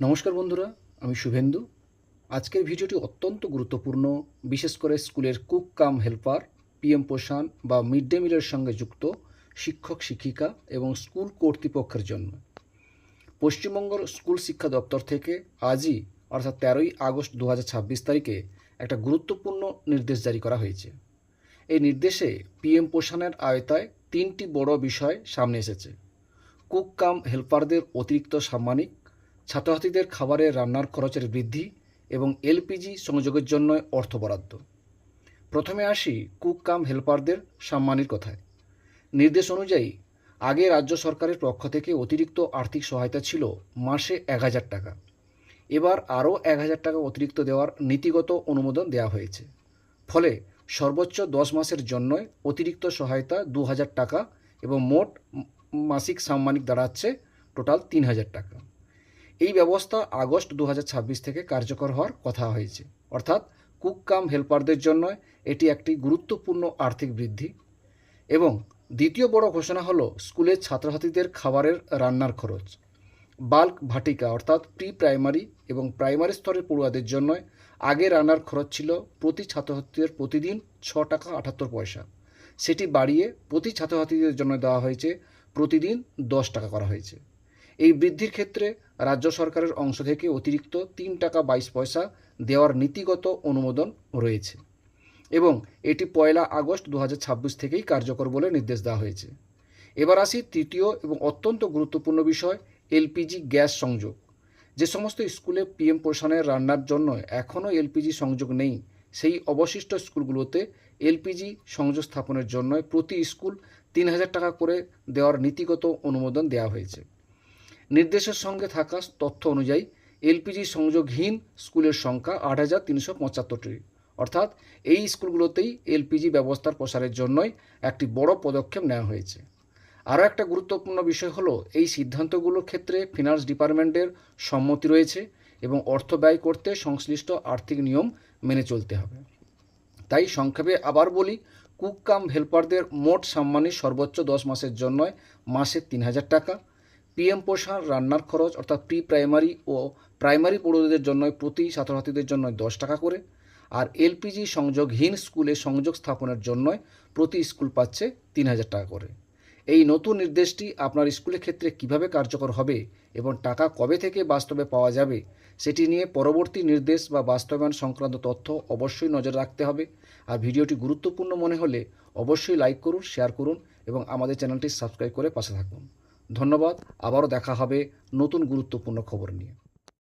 নমস্কার বন্ধুরা, আমি শুভেন্দু। আজকের ভিডিওটি অত্যন্ত গুরুত্বপূর্ণ, বিশেষ করে স্কুলের কুক কাম হেল্পার, পিএম পোষণ বা মিড ডে মিলের সঙ্গে যুক্ত শিক্ষক শিক্ষিকা এবং স্কুল কর্তৃপক্ষের জন্য। পশ্চিমবঙ্গ স্কুল শিক্ষা দপ্তর থেকে আজই অর্থাৎ 13ই আগস্ট 2026 তারিখে একটা গুরুত্বপূর্ণ নির্দেশ জারি করা হয়েছে। এই নির্দেশে পিএম পোষণের আওতায় 3টি বড় বিষয় সামনে এসেছে। কুক কাম হেল্পারদের অতিরিক্ত সাম্মানিক, ছাত্রছাত্রীদের খাবারের রান্নার খরচের বৃদ্ধি এবং এলপিজি সংযোগের জন্য অর্থ বরাদ্দ। প্রথমে আসি কুক কাম হেল্পারদের সাম্মানির কথায়। নির্দেশ অনুযায়ী আগে রাজ্য সরকারের পক্ষ থেকে অতিরিক্ত আর্থিক সহায়তা ছিল মাসে 1000 টাকা। এবার আরও 1000 টাকা অতিরিক্ত দেওয়ার নীতিগত অনুমোদন দেওয়া হয়েছে। ফলে সর্বোচ্চ 10 মাসের জন্য অতিরিক্ত সহায়তা 2000 টাকা এবং মোট মাসিক সাম্মানিক দাঁড়াচ্ছে টোটাল 3000 টাকা। এই ব্যবস্থা আগস্ট 2026 থেকে কার্যকর হওয়ার কথা হয়েছে, অর্থাৎ কুক কাম হেল্পারদের জন্য এটি একটি গুরুত্বপূর্ণ আর্থিক বৃদ্ধি। এবং দ্বিতীয় বড় ঘোষণা হলো স্কুলের ছাত্রছাত্রীদের খাবারের রান্নার খরচ। বাল্ক ভাটিকা অর্থাৎ প্রি প্রাইমারি এবং প্রাইমারি স্তরের পড়ুয়াদের জন্য আগে রান্নার খরচ ছিল প্রতি ছাত্রছাত্রীদের প্রতিদিন 6 টাকা 78 পয়সা। সেটি বাড়িয়ে প্রতি ছাত্রছাত্রীদের জন্য দেওয়া হয়েছে প্রতিদিন 10 টাকা করা হয়েছে। এই বৃদ্ধির ক্ষেত্রে রাজ্য সরকারের অংশ থেকে অতিরিক্ত 3 টাকা 22 পয়সা দেওয়ার নীতিগত অনুমোদন রয়েছে এবং এটি 1 আগস্ট 2026 থেকেই কার্যকর বলে নির্দেশ দেওয়া হয়েছে। এবার আসি তৃতীয় এবং অত্যন্ত গুরুত্বপূর্ণ বিষয়, এলপিজি গ্যাস সংযোগ। যে সমস্ত স্কুলে পিএম পোষণের রান্নার জন্য এখনও এলপিজি সংযোগ নেই, সেই অবশিষ্ট স্কুলগুলোতে এলপিজি সংযোগ স্থাপনের জন্য প্রতি স্কুল 3000 টাকা করে দেওয়ার নীতিগত অনুমোদন দেওয়া হয়েছে। নির্দেশের সঙ্গে থাকা তথ্য অনুযায়ী এলপিজি সংযোগহীন স্কুলের সংখ্যা 8375টি, অর্থাৎ এই স্কুলগুলোতেই এলপিজি ব্যবস্থার প্রসারের জন্যই একটি বড় পদক্ষেপ নেওয়া হয়েছে। আরও একটা গুরুত্বপূর্ণ বিষয় হলো এই সিদ্ধান্তগুলোর ক্ষেত্রে ফিনান্স ডিপার্টমেন্টের সম্মতি রয়েছে এবং অর্থ ব্যয় করতে সংশ্লিষ্ট আর্থিক নিয়ম মেনে চলতে হবে। তাই সংক্ষেপে আবার বলি, কুক কাম হেল্পারদের মোট সাম্মানিক সর্বোচ্চ 10 মাসের জন্য মাসে 3000 টাকা, পিএম পোষণ রান্নার খরচ অর্থাৎ প্রি প্রাইমারি ও প্রাইমারি পড়ুয়াদের জন্য প্রতি ছাত্রছাত্রীদের জন্য 10 টাকা করে, আর এলপিজি সংযোগহীন স্কুলে সংযোগ স্থাপনের জন্য প্রতি স্কুল পাচ্ছে 3000 টাকা করে। এই নতুন নির্দেশটি আপনার স্কুলের ক্ষেত্রে কিভাবে কার্যকর হবে এবং টাকা কবে থেকে বাস্তবে পাওয়া যাবে সেটি নিয়ে পরবর্তী নির্দেশ বা বাস্তবায়ন সংক্রান্ত তথ্য অবশ্যই নজর রাখতে হবে। আর ভিডিওটি গুরুত্বপূর্ণ মনে হলে অবশ্যই লাইক করুন, শেয়ার করুন এবং আমাদের চ্যানেলটি সাবস্ক্রাইব করে পাশে থাকুন। ধন্যবাদ। আবারও দেখা হবে নতুন গুরুত্বপূর্ণ খবর নিয়ে।